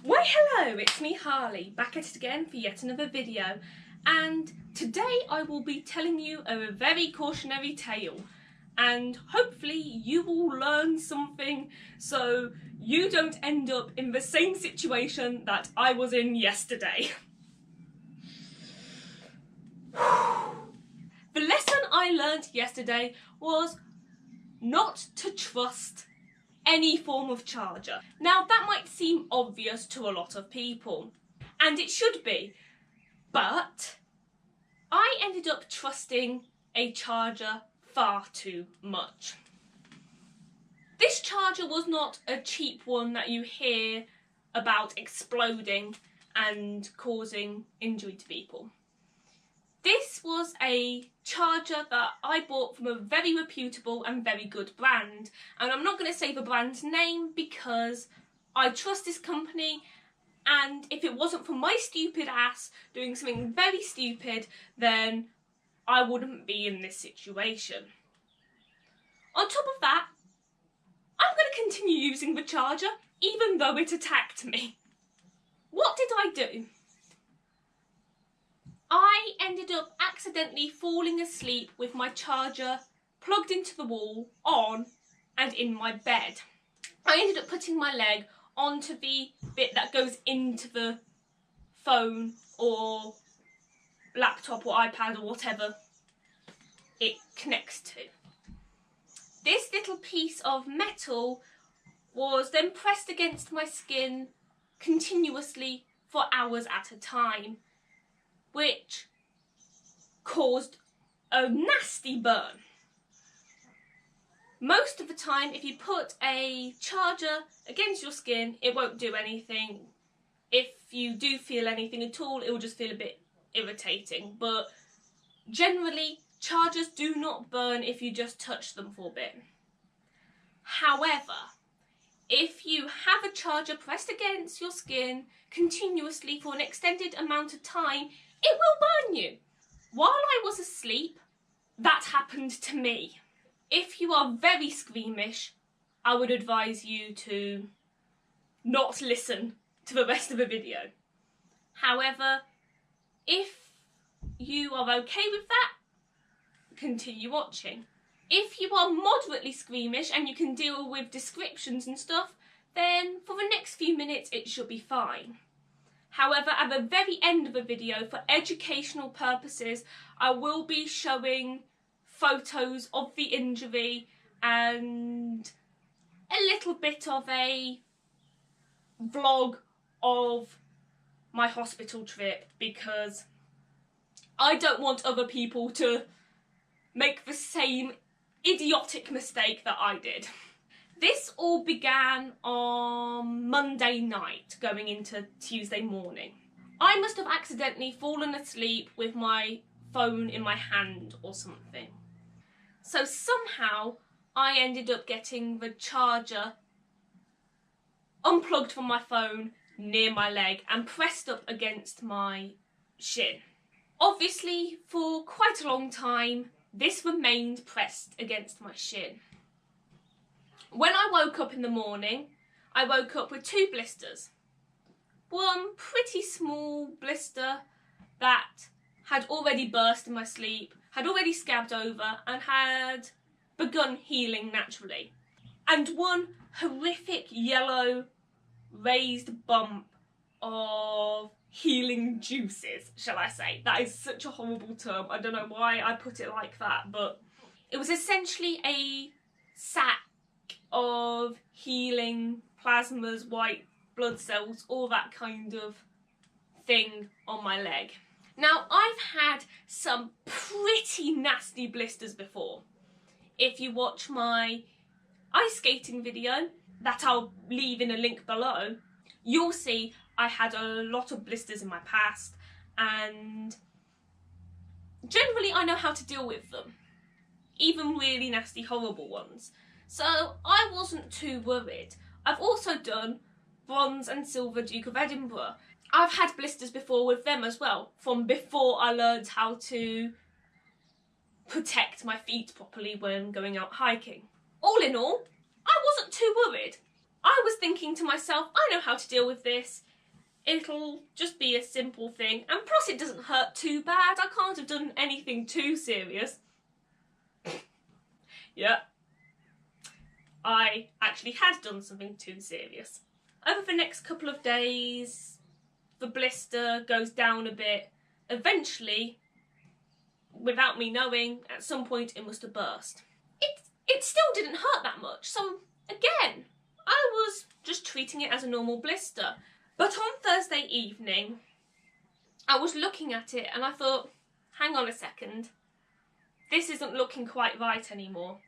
Why hello, it's me Harley, back at it again for yet another video, and today I will be telling you a very cautionary tale, and hopefully you will learn something so you don't end up in the same situation that I was in yesterday. The lesson I learnt yesterday was not to trust any form of charger. Now that might seem obvious to a lot of people, and it should be, but I ended up trusting a charger far too much. This charger was not a cheap one that you hear about exploding and causing injury to people. This was a charger that I bought from a very reputable and very good brand, and I'm not going to say the brand's name because I trust this company, and if it wasn't for my stupid ass doing something very stupid, then I wouldn't be in this situation. On top of that, I'm going to continue using the charger even though it attacked me. What did I do? I ended up accidentally falling asleep with my charger plugged into the wall, on, and in my bed. I ended up putting my leg onto the bit that goes into the phone or laptop or iPad or whatever it connects to. This little piece of metal was then pressed against my skin continuously for hours at a time, which caused a nasty burn. Most of the time, if you put a charger against your skin, it won't do anything. If you do feel anything at all, it will just feel a bit irritating. But generally, chargers do not burn if you just touch them for a bit. However, if you have a charger pressed against your skin continuously for an extended amount of time, it will burn you. While I was asleep, that happened to me. If you are very squeamish, I would advise you to not listen to the rest of the video. However, if you are okay with that, continue watching. If you are moderately squeamish and you can deal with descriptions and stuff, then for the next few minutes it should be fine. However, at the very end of the video, for educational purposes, I will be showing photos of the injury and a little bit of a vlog of my hospital trip, because I don't want other people to make the same idiotic mistake that I did. This all began on Monday night, going into Tuesday morning. I must have accidentally fallen asleep with my phone in my hand or something. So somehow I ended up getting the charger unplugged from my phone near my leg and pressed up against my shin. Obviously, for quite a long time, this remained pressed against my shin. When I woke up in the morning, I woke up with two blisters. One pretty small blister that had already burst in my sleep, had already scabbed over and had begun healing naturally. And one horrific yellow raised bump of healing juices, shall I say. That is such a horrible term. I don't know why I put it like that, but it was essentially a sack of healing plasmas, white blood cells, all that kind of thing on my leg. Now, I've had some pretty nasty blisters before. If you watch my ice skating video, that I'll leave in a link below, you'll see I had a lot of blisters in my past, and generally I know how to deal with them, even really nasty, horrible ones. So I wasn't too worried. I've also done Bronze and Silver Duke of Edinburgh. I've had blisters before with them as well, from before I learned how to protect my feet properly when going out hiking. All in all, I wasn't too worried. I was thinking to myself, I know how to deal with this. it'll just be a simple thing, and plus it doesn't hurt too bad. I can't have done anything too serious. Yeah, I actually had done something too serious. Over the next couple of days, the blister goes down a bit. Eventually, without me knowing, at some point it must have burst. It still didn't hurt that much, so again, I was just treating it as a normal blister. But on Thursday evening, I was looking at it and I thought, hang on a second, this isn't looking quite right anymore.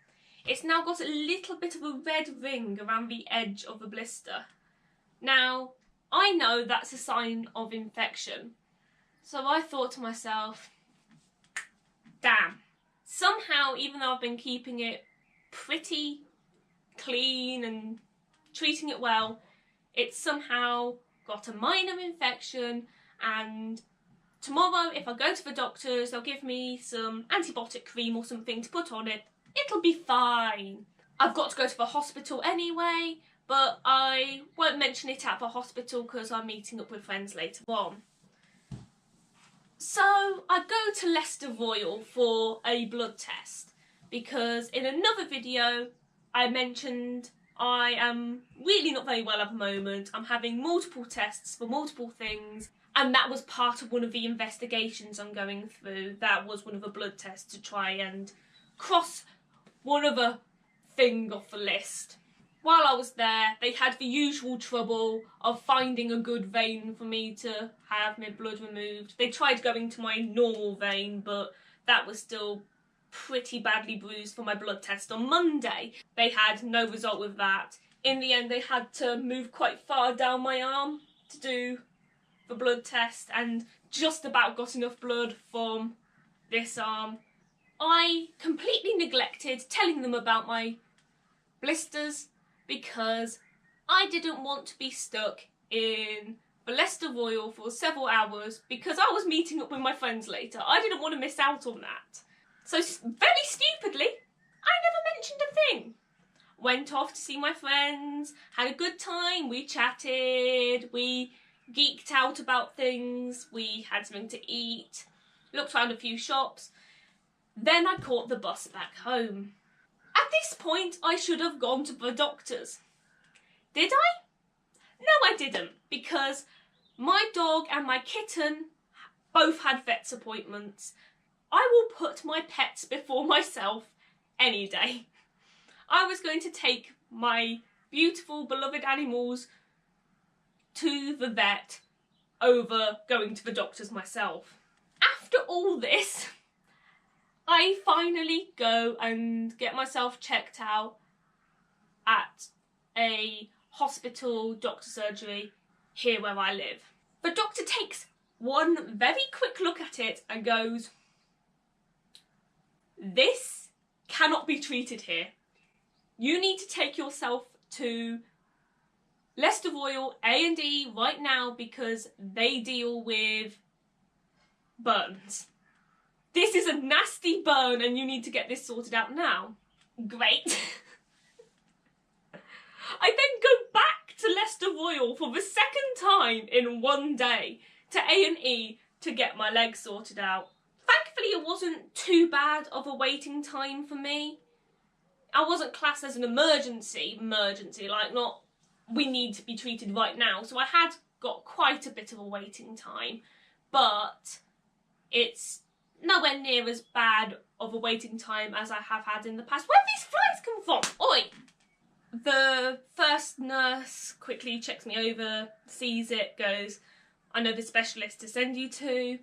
It's now got a little bit of a red ring around the edge of the blister. Now, I know that's a sign of infection, so I thought to myself, damn, somehow, even though I've been keeping it pretty clean and treating it well, it's somehow got a minor infection, and tomorrow if I go to the doctors they'll give me some antibiotic cream or something to put on it. It'll be fine. I've got to go to the hospital anyway, but I won't mention it at the hospital because I'm meeting up with friends later on. So I go to Leicester Royal for a blood test because in another video I mentioned I am really not very well at the moment. I'm having multiple tests for multiple things, and that was part of one of the investigations I'm going through. That was one of the blood tests to try and cross one other thing off the list. While I was there, they had the usual trouble of finding a good vein for me to have my blood removed. They tried going to my normal vein, but that was still pretty badly bruised for my blood test on Monday. They had no result with that. In the end, they had to move quite far down my arm to do the blood test, and just about got enough blood from this arm. I completely neglected telling them about my blisters because I didn't want to be stuck in the Leicester Royal for several hours because I was meeting up with my friends later. I didn't want to miss out on that. So very stupidly, I never mentioned a thing. Went off to see my friends, had a good time, we chatted, we geeked out about things, we had something to eat, looked around a few shops. Then I caught the bus back home. At this point, I should have gone to the doctors. Did I? No, I didn't, because my dog and my kitten both had vet's appointments. I will put my pets before myself any day. I was going to take my beautiful, beloved animals to the vet over going to the doctors myself. After all this, I finally go and get myself checked out at a hospital doctor surgery here where I live. The doctor takes one very quick look at it and goes, "This cannot be treated here. You need to take yourself to Leicester Royal A&E right now because they deal with burns. This is a nasty burn and you need to get this sorted out now." Great. I then go back to Leicester Royal for the second time in one day to A&E to get my leg sorted out. Thankfully it wasn't too bad of a waiting time for me. I wasn't classed as an emergency, like not we need to be treated right now, so I had got quite a bit of a waiting time, but it's nowhere near as bad of a waiting time as I have had in the past. Where have these flies come from? Oi! The first nurse quickly checks me over, sees it, goes, "I know the specialist to send you to.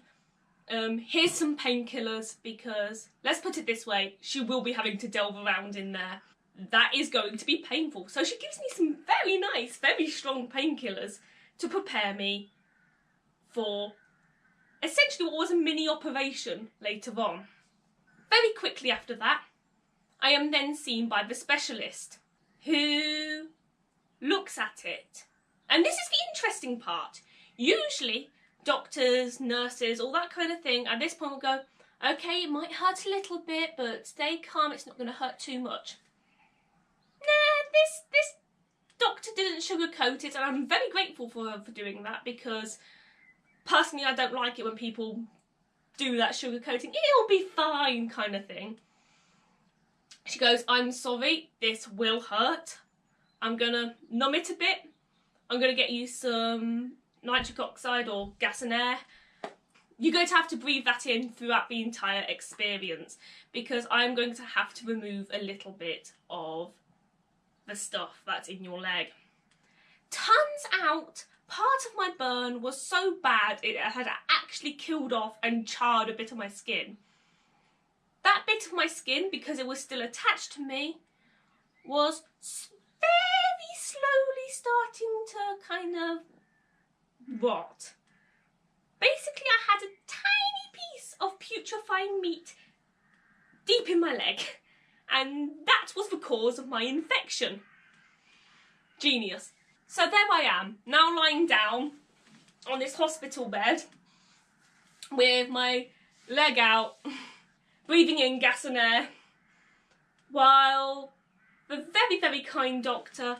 Here's some painkillers because, let's put it this way, she will be having to delve around in there. That is going to be painful." So she gives me some very nice, very strong painkillers to prepare me for essentially what was a mini operation later on. Very quickly after that, I am then seen by the specialist who looks at it. And this is the interesting part. Usually, doctors, nurses, all that kind of thing, at this point will go, "Okay, it might hurt a little bit, but stay calm, it's not going to hurt too much." Nah, doctor didn't sugarcoat it, and I'm very grateful for her for doing that, because personally I don't like it when people do that sugarcoating. It'll be fine kind of thing. She goes, I'm sorry, this will hurt. I'm gonna numb it a bit. I'm gonna get you some nitric oxide or gas and air. You're going to have to breathe that in throughout the entire experience, because I'm going to have to remove a little bit of the stuff that's in your leg. Turns out part of my burn was so bad it had actually killed off and charred a bit of my skin. That bit of my skin, because it was still attached to me, was very slowly starting to kind of rot. Basically, I had a tiny piece of putrefying meat deep in my leg, and that was the cause of my infection. Genius. So there I am, now lying down on this hospital bed with my leg out, breathing in gas and air, while the very, very kind doctor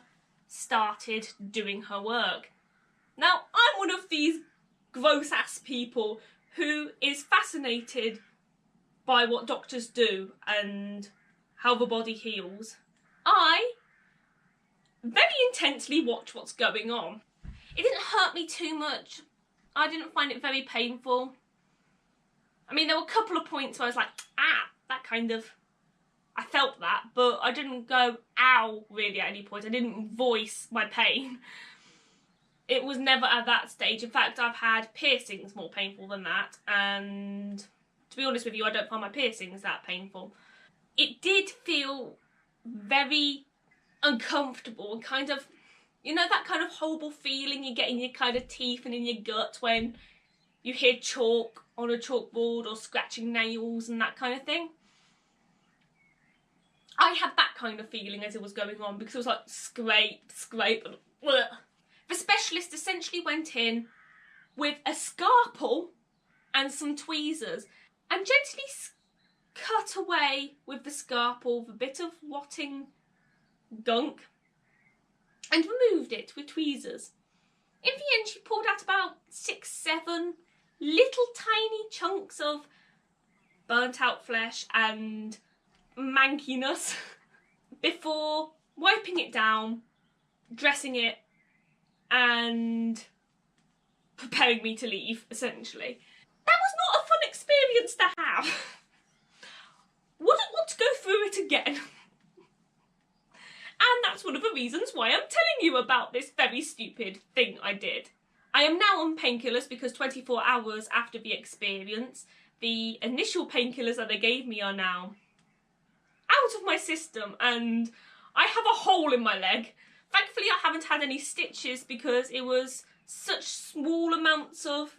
started doing her work. Now, I'm one of these gross ass people who is fascinated by what doctors do and how the body heals. I very intensely watch what's going on. It didn't hurt me too much. I didn't find it very painful. I mean, there were a couple of points where I was like, ah, that kind of, I felt that, but I didn't go ow really at any point. I didn't voice my pain. It was never at that stage. In fact, I've had piercings more painful than that, and to be honest with you, I don't find my piercings that painful. It did feel very uncomfortable and kind of, you know, that kind of horrible feeling you get in your kind of teeth and in your gut when you hear chalk on a chalkboard or scratching nails and that kind of thing. I had that kind of feeling as it was going on, because it was like scrape, scrape, and bleh. The specialist essentially went in with a scalpel and some tweezers and gently cut away with the scalpel the bit of rotting gunk and removed it with tweezers. In the end, she pulled out about 6-7 little tiny chunks of burnt out flesh and mankiness before wiping it down, dressing it, and preparing me to leave, essentially. That was not a fun experience to have. Wouldn't want to go through it again. And that's one of the reasons why I'm telling you about this very stupid thing I did. I am now on painkillers because 24 hours after the experience, the initial painkillers that they gave me are now out of my system, and I have a hole in my leg. Thankfully, I haven't had any stitches because it was such small amounts of,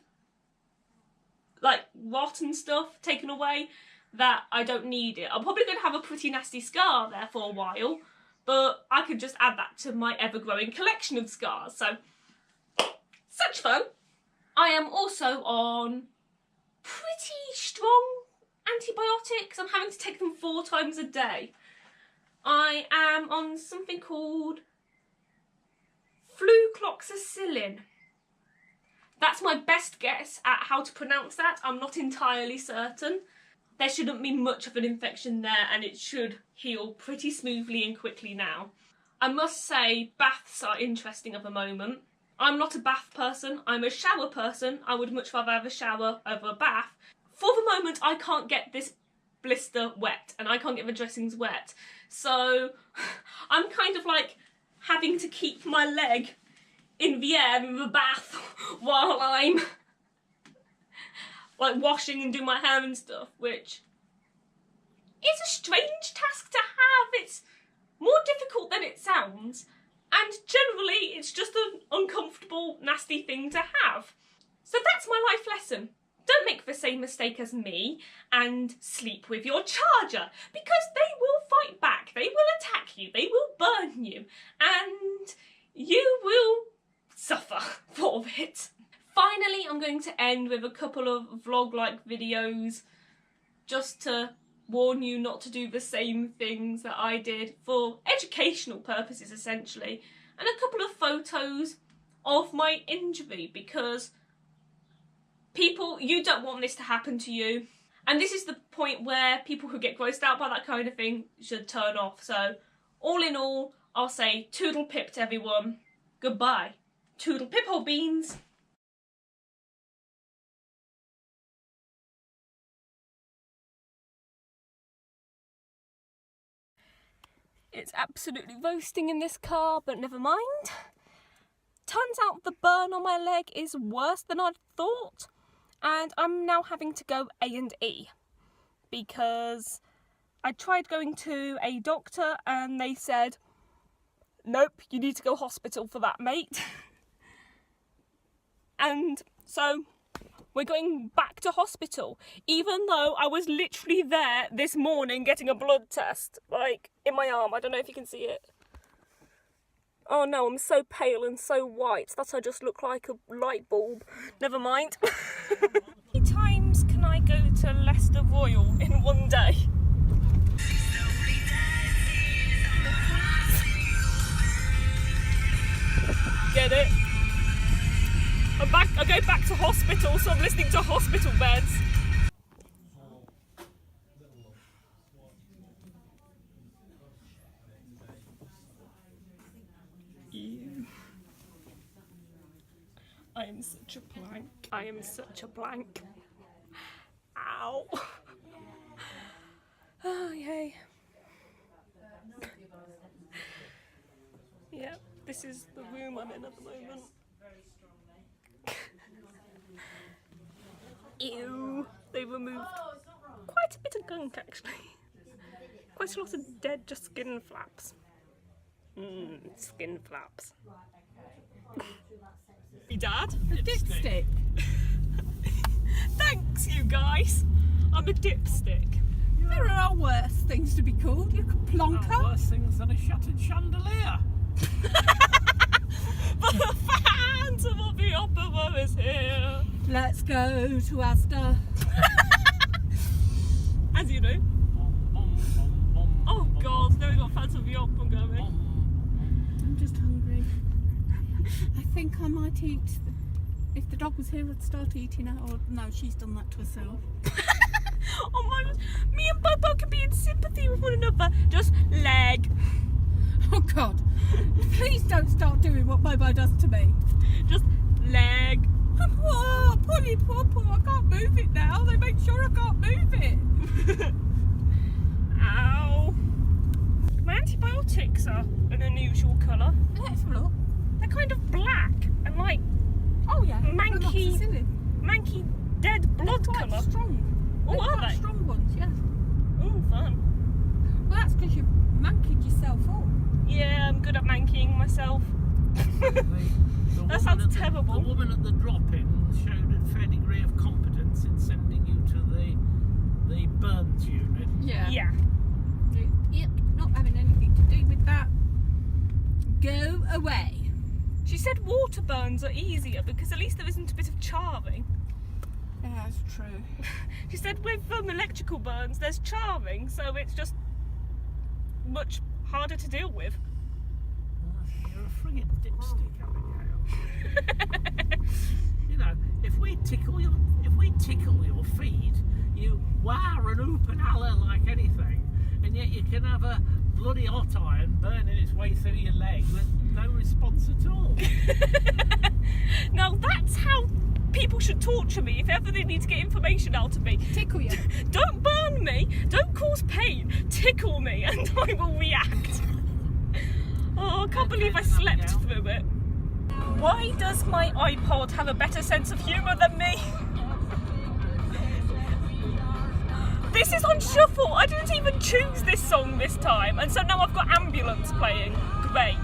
like, rot and stuff taken away that I don't need it. I'm probably going to have a pretty nasty scar there for a while, but I could just add that to my ever-growing collection of scars, so such fun. I am also on pretty strong antibiotics. I'm having to take them 4 times a day. I am on something called flucloxacillin. That's my best guess at how to pronounce that. I'm not entirely certain. There shouldn't be much of an infection there, and it should heal pretty smoothly and quickly now. I must say, baths are interesting at the moment. I'm not a bath person, I'm a shower person. I would much rather have a shower over a bath. For the moment, I can't get this blister wet, and I can't get the dressings wet. So I'm kind of like having to keep my leg in the air in the bath while I'm like washing and doing my hair and stuff, which is a strange task to have. It's more difficult than it sounds, and generally it's just an uncomfortable, nasty thing to have. So that's my life lesson. Don't make the same mistake as me and sleep with your charger, because they will fight back, they will attack you, they will burn you, and you will suffer for it. Finally, I'm going to end with a couple of vlog-like videos just to warn you not to do the same things that I did for educational purposes, essentially, and a couple of photos of my injury, because you don't want this to happen to you. And this is the point where people who get grossed out by that kind of thing should turn off. So all in all, I'll say toodle pip to everyone. Goodbye. Toodle pip, old beans. It's absolutely roasting in this car, but never mind. Turns out the burn on my leg is worse than I'd thought, and I'm now having to go A&E because I tried going to a doctor and they said, nope, you need to go hospital for that, mate. And so we're going back to hospital, even though I was literally there this morning getting a blood test, like, in my arm. I don't know if you can see it. Oh no, I'm so pale and so white that I just look like a light bulb. Never mind. How many times can I go to Leicester Royal in one day? Get it? I go back to hospital, so I'm listening to hospital beds. Ew. I am such a blank. I am such a blank. Ow. Oh, yay. Yeah, this is the room I'm in at the moment. Ew, they removed quite a bit of gunk actually. Quite a lot of dead just skin flaps. Skin flaps. Your dad? A dipstick. Thanks you guys. I'm a dipstick. There are worse things to be called. You could plonker. Worse things than a shattered chandelier. The Phantom of the Opera is here. Let's go to Asda. As you do. Oh god, now we've got Phantom of the Opera going. I'm just hungry. I think I might eat. If the dog was here, I'd start eating it. Or no, she's done that to herself. Oh my, me and Bobo can be in sympathy with one another. Just leg. Oh god. Please don't start doing what Bobo does to me. Just leg. Oh, Polly, poor, I can't move it now. They make sure I can't move it. Ow. My antibiotics are an unusual colour. Let's have a look. They're kind of black and like Oh yeah. manky, Silly. manky dead blood Quite colour. strong. Oh, They're are quite they? strong ones, yeah. Ooh, fun. Well, that's because you've mankied yourself up. Yeah, I'm good at mankying myself. That sounds terrible. The woman at the drop-in showed a fair degree of competence in sending you to the burns unit. Yeah. Yeah. Yep, not having anything to do with that. Go away. She said water burns are easier because at least there isn't a bit of charring. Yeah, that's true. She said with electrical burns there's charring, so it's just much harder to deal with. You're a friggin' dipstick, Abigail. You know, if we tickle your feet, you wow and oop and holler like anything, and yet you can have a bloody hot iron burning its way through your leg with no response at all. Now that's how people should torture me if ever they need to get information out of me. Tickle you. Don't burn me, don't cause pain, tickle me and I will react. Oh, I can't believe I slept through it. Why does my iPod have a better sense of humour than me? This is on shuffle. I didn't even choose this song this time, and so now I've got Ambulance playing. Great.